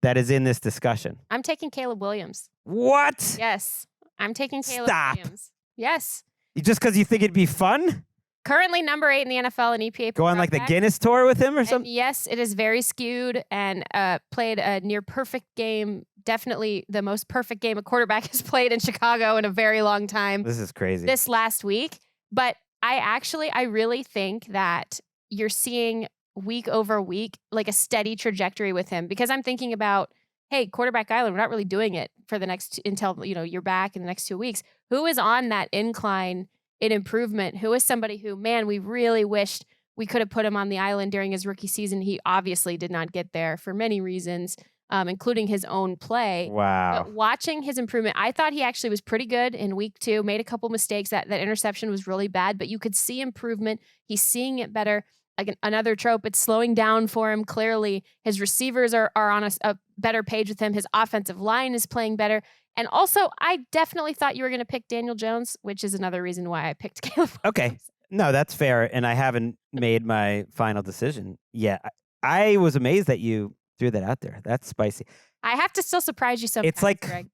that is in this discussion? I'm taking Caleb Williams. What? Yes. I'm taking Caleb Williams. Yes. Just because you think it'd be fun? Currently number 8 in the NFL in EPA. Go on like the Guinness tour with him or something? Yes, it is very skewed and played a near perfect game. Definitely the most perfect game a quarterback has played in Chicago in a very long time. This is crazy. This last week. But I really think that you're seeing week over week like a steady trajectory with him, because I'm thinking about, hey, quarterback island, we're not really doing it for the next until you're back in the next 2 weeks. Who is on that incline in improvement? Who is somebody who, man, we really wished we could have put him on the island during his rookie season. He obviously did not get there for many reasons, including his own play. Wow. But watching his improvement, I thought he actually was pretty good in week 2, made a couple mistakes. That interception was really bad, but you could see improvement. He's seeing it better. Like another trope, it's slowing down for him. Clearly, his receivers are on a better page with him. His offensive line is playing better. And also, I definitely thought you were going to pick Daniel Jones, which is another reason why I picked Caleb. Okay. No, that's fair. And I haven't made my final decision yet. I was amazed that you threw that out there. That's spicy. I have to still surprise you sometimes, it's like, Greg.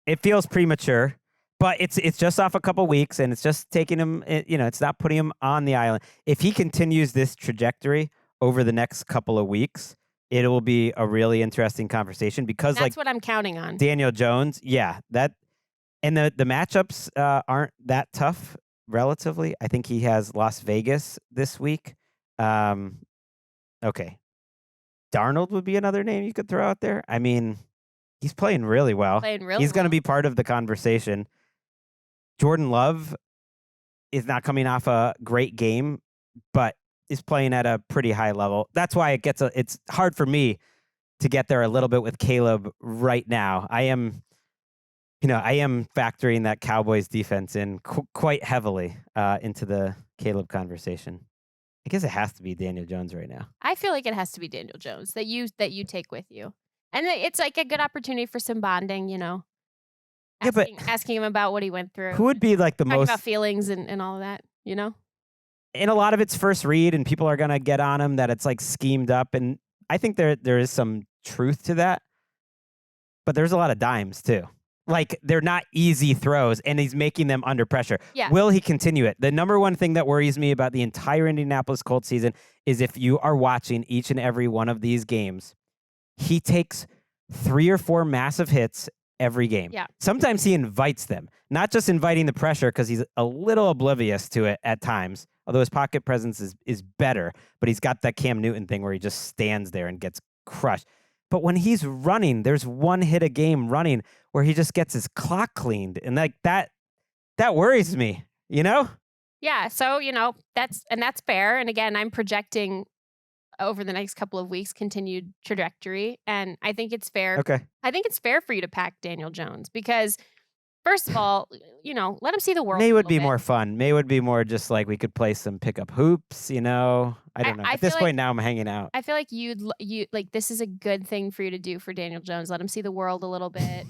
It feels premature, but it's just off a couple weeks, and it's just taking him, it's not putting him on the island. If he continues this trajectory over the next couple of weeks, it will be a really interesting conversation, because that's what I'm counting on. Daniel Jones, and the matchups aren't that tough relatively. I think he has Las Vegas this week. Okay. Darnold would be another name you could throw out there. I mean, he's playing really well. He's going to be part of the conversation. Jordan Love is not coming off a great game, but is playing at a pretty high level. That's why it's hard for me to get there a little bit with Caleb right now. I am factoring that Cowboys defense in quite heavily into the Caleb conversation. I guess it has to be Daniel Jones right now. I feel like it has to be Daniel Jones that you take with you. And it's like a good opportunity for some bonding, asking him about what he went through. Who would be like the talking most about feelings and all of that, And a lot of it's first read, and people are gonna get on him that it's like schemed up, and I think there is some truth to that. But there's a lot of dimes too. Like, they're not easy throws, and he's making them under pressure. Yeah. Will he continue it? The number one thing that worries me about the entire Indianapolis Colts season is if you are watching each and every one of these games, he takes 3 or 4 massive hits every game. Yeah. Sometimes he invites them, not just inviting the pressure because he's a little oblivious to it at times, although his pocket presence is better, but he's got that Cam Newton thing where he just stands there and gets crushed. But when he's running, there's one hit a game running where he just gets his clock cleaned. And like that worries me, Yeah. So, that's fair. And again, I'm projecting over the next couple of weeks continued trajectory. And I think it's fair. Okay. I think it's fair for you to pack Daniel Jones because, first of all, let him see the world. May would be bit. more fun. May would be more just like we could play some pickup hoops, I don't know. At this point now I'm hanging out. I feel like you like this is a good thing for you to do for Daniel Jones. Let him see the world a little bit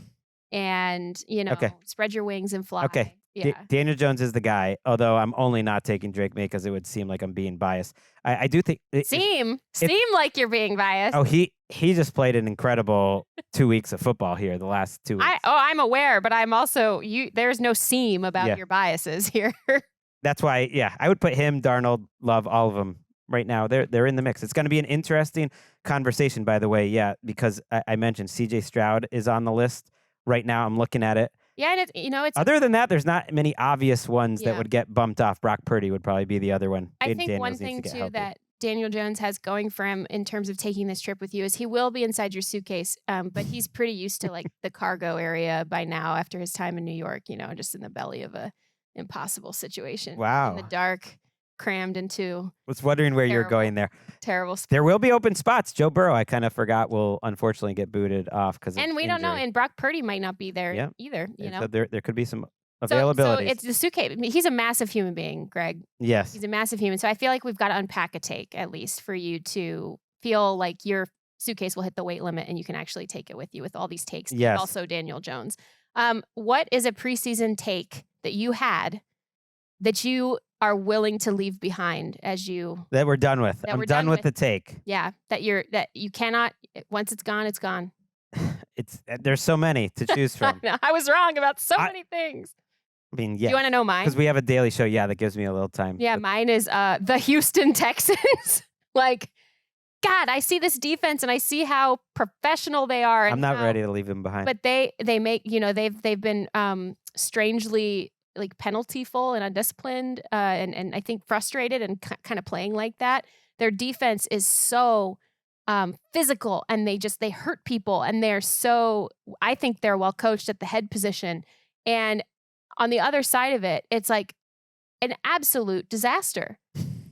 and, Okay. spread your wings and fly. Okay. Yeah. Daniel Jones is the guy, although I'm only not taking Drake May because it would seem like I'm being biased. I do think... Seem like you're being biased. Oh, he just played an incredible 2 weeks of football here, the last 2 weeks. I'm aware, but I'm also... There's no seam about your biases here. That's why, I would put him, Darnold, Love, all of them right now. They're in the mix. It's going to be an interesting conversation, by the way, because I mentioned C.J. Stroud is on the list right now. I'm looking at it. Yeah, and it's other than that, there's not many obvious ones that would get bumped off. Brock Purdy would probably be the other one. I think one thing too that Daniel Jones has going for him in terms of taking this trip with you is he will be inside your suitcase, but he's pretty used to like the cargo area by now after his time in New York. Just in the belly of a impossible situation. Wow, in the dark, crammed into. Was wondering where you're going there. Terrible. There will be open spots. Joe Burrow, I kind of forgot, will unfortunately get booted off because and we don't know. And Brock Purdy might not be there either. So there could be some availability. So it's the suitcase. He's a massive human being, Greg. Yes, he's a massive human. So I feel like we've got to unpack a take at least for you to feel like your suitcase will hit the weight limit and you can actually take it with you with all these takes. Yes. And also Daniel Jones. What is a preseason take that you had that you are willing to leave behind that we're done with? I'm done with the take. Yeah, that you cannot. Once it's gone, it's gone. There's so many to choose from. I was wrong about so many things. I mean, Do you want to know mine? Because we have a daily show. Yeah, that gives me a little time. Yeah, mine is the Houston Texans. Like, God, I see this defense and I see how professional they are. And I'm not ready to leave them behind. But they make they've been strangely like penaltyful and undisciplined and I think frustrated and kind of playing like that. Their defense is so physical and they hurt people and I think they're well coached at the head position. And on the other side of it, it's like an absolute disaster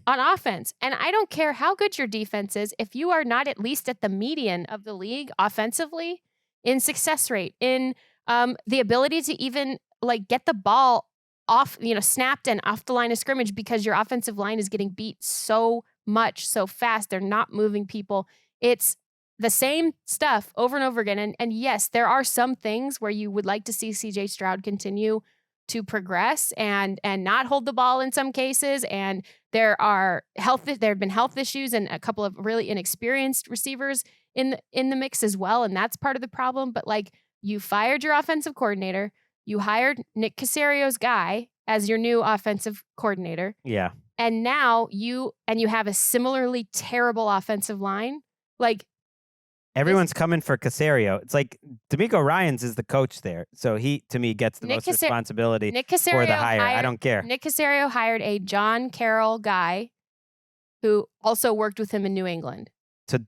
on offense. And I don't care how good your defense is, if you are not at least at the median of the league offensively in success rate, in the ability to even like get the ball off, snapped and off the line of scrimmage because your offensive line is getting beat so much, so fast. They're not moving people. It's the same stuff over and over again. And yes, there are some things where you would like to see CJ Stroud continue to progress and not hold the ball in some cases. And there have been health issues and a couple of really inexperienced receivers in the mix as well. And that's part of the problem. But like, you fired your offensive coordinator. You hired Nick Caserio's guy as your new offensive coordinator. Yeah. And now you have a similarly terrible offensive line. Like, everyone's coming for Caserio. It's like D'Amico Ryans is the coach there. So he, to me, gets the most responsibility for the hire. I don't care. Nick Caserio hired a John Carroll guy who also worked with him in New England. So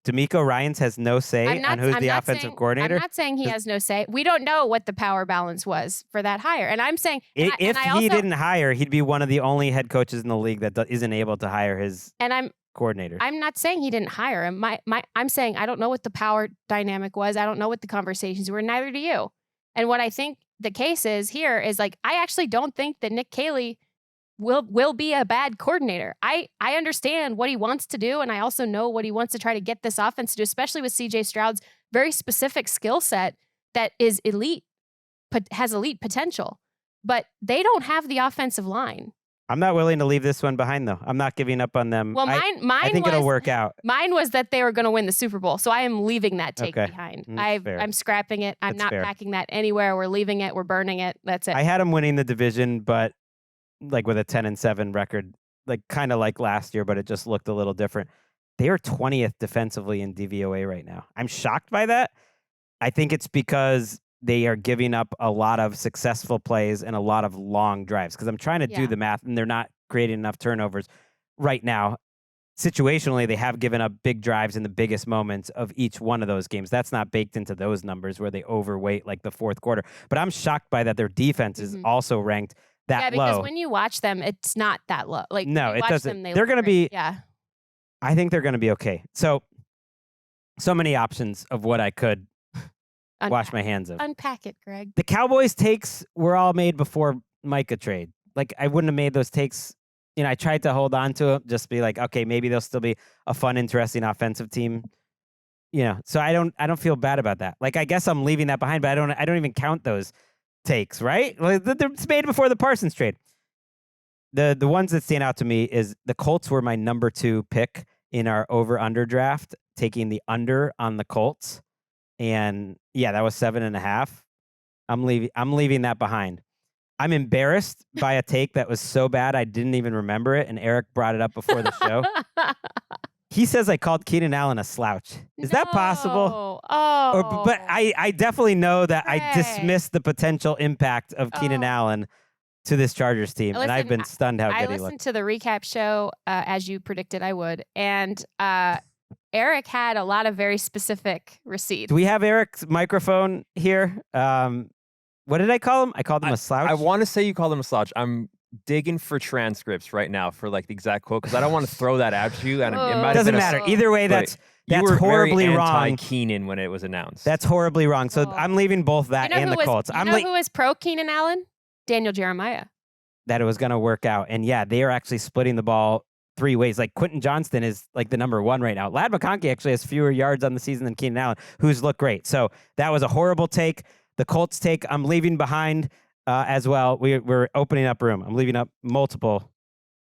D'Amico Ryans has no say on who's the offensive coordinator? I'm not saying he has no say. We don't know what the power balance was for that hire. And I'm saying if he didn't hire, he'd be one of the only head coaches in the league that isn't able to hire his coordinator. I'm not saying he didn't hire him. I'm saying I don't know what the power dynamic was. I don't know what the conversations were. Neither do you. And what I think the case is here is like, I actually don't think that Nick Caley will be a bad coordinator. I understand what he wants to do, and I also know what he wants to try to get this offense to do, especially with CJ Stroud's very specific skill set that is elite, has elite potential. But they don't have the offensive line. I'm not willing to leave this one behind, though. I'm not giving up on them. Well, I think it'll work out. Mine was that they were going to win the Super Bowl, so I am leaving that take behind. I'm scrapping it. I'm not packing that anywhere. We're leaving it. We're burning it. That's it. I had them winning the division, but like with a 10-7 record, like kind of like last year, but it just looked a little different. They are 20th defensively in DVOA right now. I'm shocked by that. I think it's because they are giving up a lot of successful plays and a lot of long drives, because I'm trying to do the math and they're not creating enough turnovers right now. Situationally, they have given up big drives in the biggest moments of each one of those games. That's not baked into those numbers where they overweight like the fourth quarter. But I'm shocked by that their defense is also ranked that low. Yeah, because when you watch them, it's not that low. Like, no, it doesn't. They're going to be. Yeah. I think they're going to be okay. So many options of what I could wash my hands of. Unpack it, Greg. The Cowboys takes were all made before Micah trade. Like, I wouldn't have made those takes. You know, I tried to hold on to them, just be like, okay, maybe they'll still be a fun, interesting offensive team. You know, so I don't feel bad about that. Like, I guess I'm leaving that behind, but I don't even count those takes, right? Like, it's made before the Parsons trade. The ones that stand out to me is the Colts were my number 2 pick in our over-under draft, taking the under on the Colts. And yeah, that was 7.5. I'm leaving that behind. I'm embarrassed by a take that was so bad I didn't even remember it, and Eric brought it up before the show. He says I called Keenan Allen a slouch. Is that possible? Oh. But I definitely know that I dismissed the potential impact of Keenan Allen to this Chargers team, and I've been stunned how good he looked. I listened to the recap show, as you predicted I would, and Eric had a lot of very specific receipts. Do we have Eric's microphone here? What did I call him? I called him a slouch? I want to say you called him a slouch. I'm digging for transcripts right now for like the exact quote, because I don't want to throw that at you. And it might doesn't matter. Either way, that's horribly wrong. Keenan when it was announced. That's horribly wrong. So I'm leaving both that and the Colts. You know who was pro Keenan Allen? Daniel Jeremiah. That it was going to work out. And yeah, they are actually splitting the ball 3 ways. Like, Quentin Johnston is like the number 1 right now. Lad McConkey actually has fewer yards on the season than Keenan Allen, who's looked great. So that was a horrible take. The Colts take, I'm leaving behind as well. We're opening up room. I'm leaving up multiple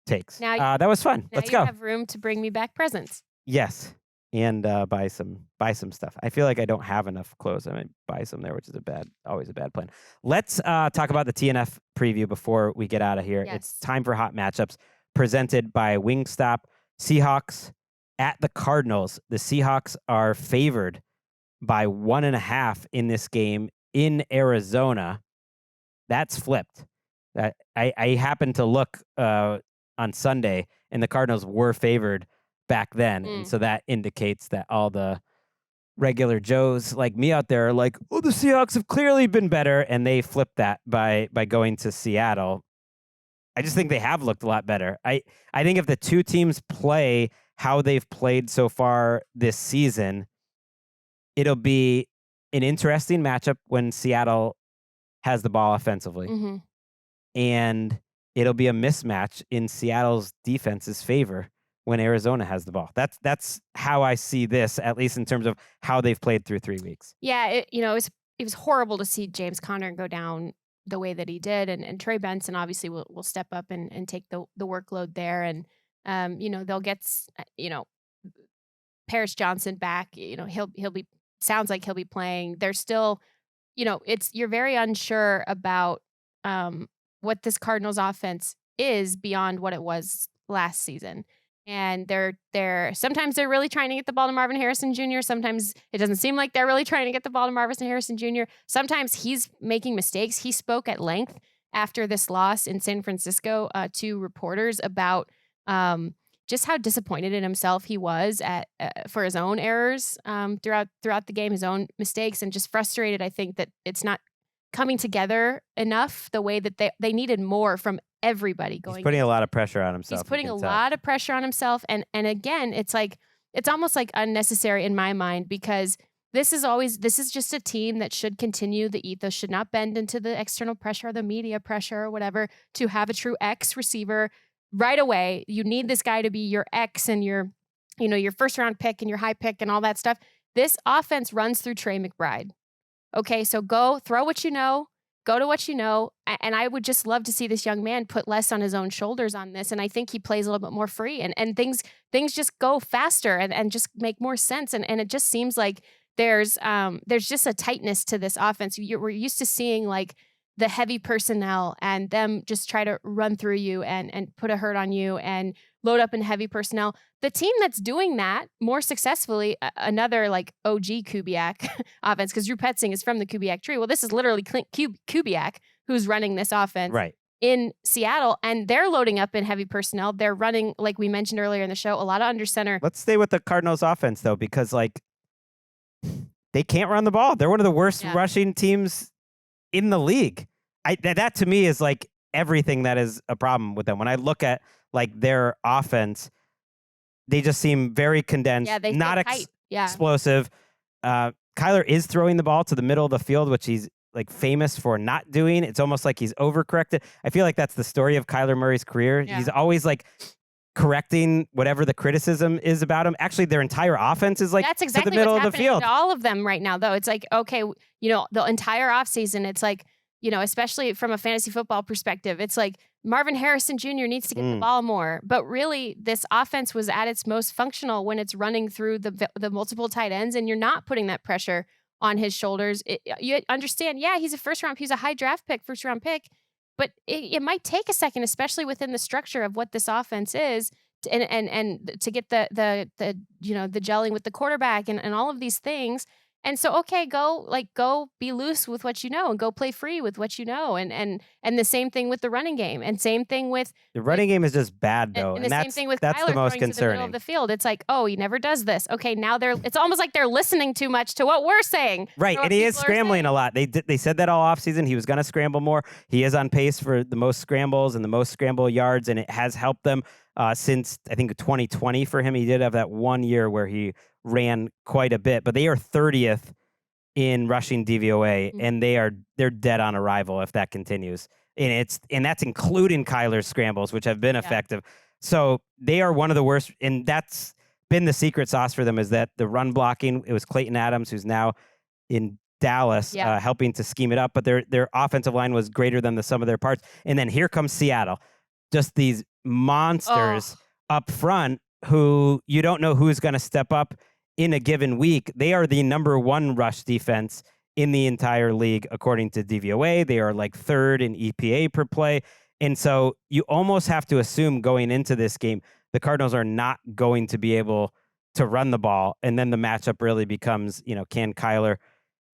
takes. Now, that was fun. Let's go. You have room to bring me back presents. Yes, and buy some stuff. I feel like I don't have enough clothes. I might buy some there, which is always a bad plan. Let's talk about the TNF preview before we get out of here. Yes. It's time for hot matchups presented by Wingstop. Seahawks at the Cardinals. The Seahawks are favored by 1.5 in this game in Arizona. That's flipped. I happened to look on Sunday, and the Cardinals were favored back then. And so that indicates that all the regular Joes like me out there are like, oh, the Seahawks have clearly been better. And they flipped that by going to Seattle. I just think they have looked a lot better. I think if the two teams play how they've played so far this season, it'll be an interesting matchup when Seattle has the ball offensively. Mm-hmm. And it'll be a mismatch in Seattle's defense's favor when Arizona has the ball. That's how I see this, at least in terms of how they've played through 3 weeks. Yeah, it was horrible to see James Conner go down the way that he did, and Trey Benson obviously will step up and take the workload there, and they'll get Paris Johnson back. He'll be sounds like he'll be playing. They're still, you're very unsure about what this Cardinals offense is beyond what it was last season. And sometimes they're really trying to get the ball to Marvin Harrison Jr. Sometimes it doesn't seem like they're really trying to get the ball to Marvin Harrison Jr. Sometimes he's making mistakes. He spoke at length after this loss in San Francisco to reporters about just how disappointed in himself he was at for his own errors throughout the game, his own mistakes, and just frustrated. I think that it's not coming together enough the way that they needed more from everybody going. He's putting a lot of pressure on himself. He's putting a lot of pressure on himself. And again, it's almost like unnecessary in my mind, because this is just a team that should continue the ethos, should not bend into the external pressure or the media pressure or whatever to have a true X receiver right away. You need this guy to be your X and your first round pick and your high pick and all that stuff. This offense runs through Trey McBride. Okay, so go throw what you know, go to what you know. And I would just love to see this young man put less on his own shoulders on this. And I think he plays a little bit more free and things just go faster and just make more sense. And it just seems like there's just a tightness to this offense. We're used to seeing like the heavy personnel and them just try to run through you and put a hurt on you and load up in heavy personnel. The team that's doing that more successfully, another like OG Kubiak offense, because Drew Petzing is from the Kubiak tree. Well, this is literally Clint Kubiak who's running this offense in Seattle, and they're loading up in heavy personnel. They're running, like we mentioned earlier in the show, a lot of under center. Let's stay with the Cardinals offense, though, because like they can't run the ball. They're one of the worst rushing teams in the league. That to me is like everything that is a problem with them. When I look at like their offense, they just seem very condensed, not explosive. Kyler is throwing the ball to the middle of the field, which he's like famous for not doing. It's almost like he's overcorrected. I feel like that's the story of Kyler Murray's career. Yeah. He's always like correcting whatever the criticism is about him. Actually, their entire offense is like that's exactly to the middle of the field. To all of them right now, though, it's like, okay, the entire offseason, it's like, especially from a fantasy football perspective, it's like Marvin Harrison Jr. needs to get the ball more. But really, this offense was at its most functional when it's running through the multiple tight ends, and you're not putting that pressure on his shoulders. You understand, he's a he's a high draft pick, first round pick, but it might take a second, especially within the structure of what this offense is, and to get the gelling with the quarterback and all of these things. And so, okay, go be loose with what you know and go play free with what you know. And the same thing with the running game, and same thing with the running game is just bad though. And the same thing with that's Kyler the most concerning. To the middle of the field. It's like, oh, he never does this. Okay, now it's almost like they're listening too much to what we're saying. Right, and he is scrambling a lot. They said that all offseason. He was going to scramble more. He is on pace for the most scrambles and the most scramble yards, and it has helped them since I think 2020 for him. He did have that 1 year where he ran quite a bit, but they are 30th in rushing DVOA, and they're dead on arrival if that continues. And that's including Kyler's scrambles, which have been effective. So they are one of the worst, and that's been the secret sauce for them, is that the run blocking. It was Clayton Adams, who's now in Dallas, helping to scheme it up, but their offensive line was greater than the sum of their parts. And then here comes Seattle, just these monsters up front who you don't know who's going to step up in a given week. They are the number one rush defense in the entire league, according to DVOA. They are like third in EPA per play. And so you almost have to assume going into this game, the Cardinals are not going to be able to run the ball. And then the matchup really becomes, can Kyler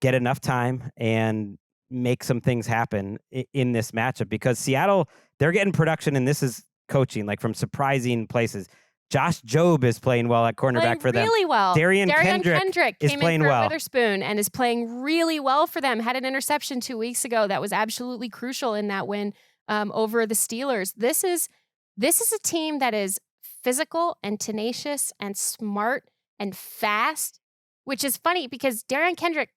get enough time and make some things happen in this matchup? Because Seattle, they're getting production, and this is coaching, like from surprising places. Josh Jobe is playing well at cornerback for them. Really well. Darian Kendrick is came playing in for well. Witherspoon and is playing really well for them. Had an interception 2 weeks ago that was absolutely crucial in that win over the Steelers. This is a team that is physical and tenacious and smart and fast, which is funny because Darian Kendrick,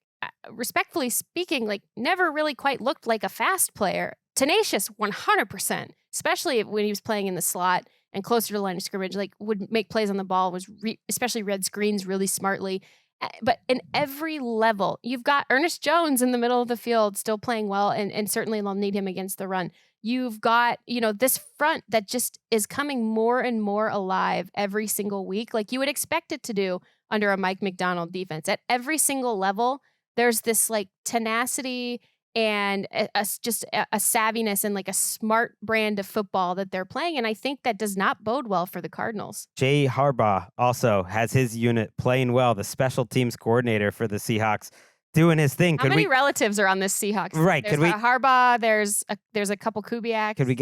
respectfully speaking, like never really quite looked like a fast player. Tenacious, 100%, especially when he was playing in the slot and closer to the line of scrimmage, like would make plays on the ball, especially red screens really smartly. But in every level, you've got Ernest Jones in the middle of the field still playing well, and certainly they'll need him against the run. You've got, this front that just is coming more and more alive every single week, like you would expect it to do under a Mike McDonald defense. At every single level, there's this like tenacity and just a savviness and like a smart brand of football that they're playing. And I think that does not bode well for the Cardinals. Jay Harbaugh also has his unit playing well, the special teams coordinator for the Seahawks, doing his thing. How many relatives are on this Seahawks? Right. There's a Harbaugh. There's a couple Kubiaks. Could we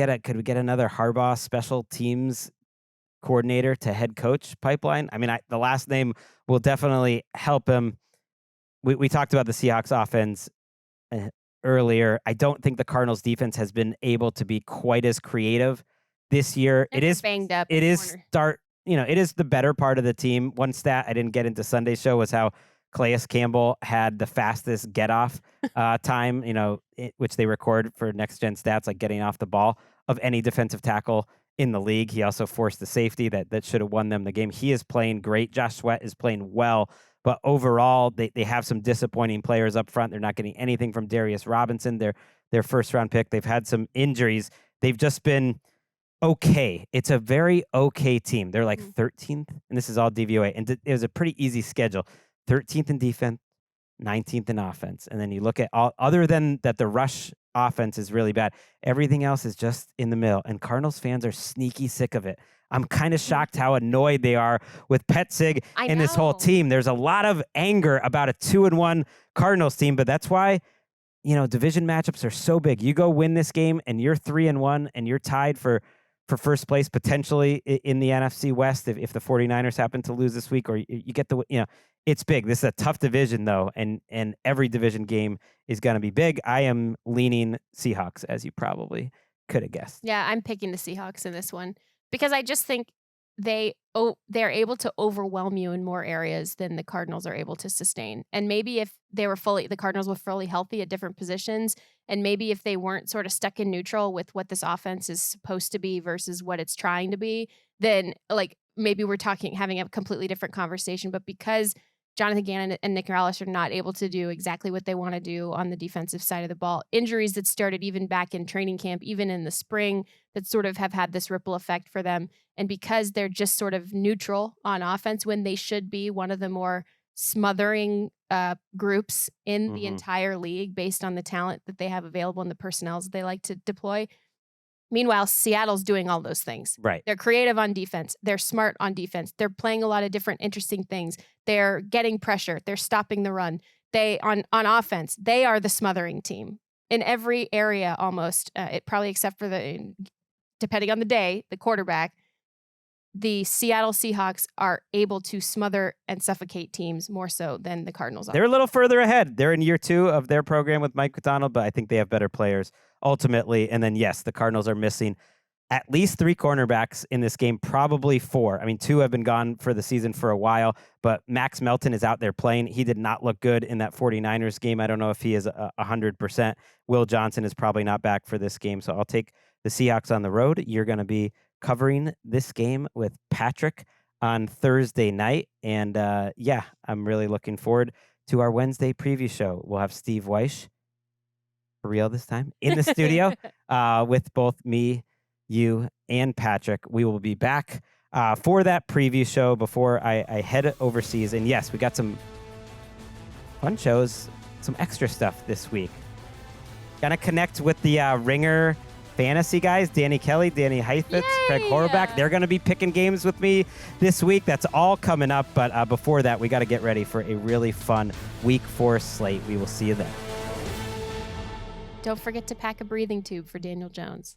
get another Harbaugh special teams coordinator to head coach pipeline. I mean, the last name will definitely help him. We talked about the Seahawks offense earlier. I don't think the Cardinals defense has been able to be quite as creative this year. And It is banged up. It in is corner. start. It is the better part of the team. One stat I didn't get into Sunday's show was how Calais Campbell had the fastest get off time, which they record for next gen stats, like getting off the ball, of any defensive tackle in the league. He also forced the safety that should have won them the game. He is playing great. Josh Sweat is playing well, but overall they have some disappointing players up front. They're not getting anything from Darius Robinson, their first round pick. They've had some injuries. They've just been okay. It's a very okay team. They're like 13th, and this is all DVOA. And it was a pretty easy schedule. 13th in defense, 19th in offense. And then you look at all, other than that, the rush offense is really bad. Everything else is just in the middle. And Cardinals fans are sneaky sick of it. I'm kind of shocked how annoyed they are with Petzig and this whole team. There's a lot of anger about a 2-1 Cardinals team, but that's why, division matchups are so big. You go win this game and you're 3-1 and you're tied for first place potentially in the NFC West if the 49ers happen to lose this week, or you get it's big. This is a tough division though, and every division game is going to be big. I am leaning Seahawks, as you probably could have guessed. Yeah, I'm picking the Seahawks in this one because I just think they're able to overwhelm you in more areas than the Cardinals are able to sustain. And maybe if the Cardinals were fully healthy at different positions, and maybe if they weren't sort of stuck in neutral with what this offense is supposed to be versus what it's trying to be, then maybe we're having a completely different conversation. But because Jonathan Gannon and Nick Morales are not able to do exactly what they want to do on the defensive side of the ball, injuries that started even back in training camp, even in the spring, that sort of have had this ripple effect for them. And because they're just sort of neutral on offense when they should be one of the more smothering groups in the entire league based on the talent that they have available and the personnel that they like to deploy. Meanwhile, Seattle's doing all those things. Right. They're creative on defense. They're smart on defense. They're playing a lot of different interesting things. They're getting pressure. They're stopping the run. On offense, they are the smothering team in every area almost. It probably except for depending on the day, the quarterback. The Seattle Seahawks are able to smother and suffocate teams more so than the Cardinals are. They're a little further ahead. They're in year 2 of their program with Mike McDonald, but I think they have better players ultimately. And then, yes, the Cardinals are missing at least 3 cornerbacks in this game, probably 4. I mean, 2 have been gone for the season for a while, but Max Melton is out there playing. He did not look good in that 49ers game. I don't know if he is 100%. Will Johnson is probably not back for this game, so I'll take the Seahawks on the road. You're going to be covering this game with Patrick on Thursday night. And I'm really looking forward to our Wednesday preview show. We'll have Steve Weish, for real this time, in the studio with both me, you, and Patrick. We will be back for that preview show before I head overseas. And yes, we got some fun shows, some extra stuff this week. Gonna connect with the Ringer Fantasy guys, Danny Kelly, Danny Heifetz, Craig Horvath. They're going to be picking games with me this week. That's all coming up. But before that, we got to get ready for a really fun Week 4 slate. We will see you then. Don't forget to pack a breathing tube for Daniel Jones.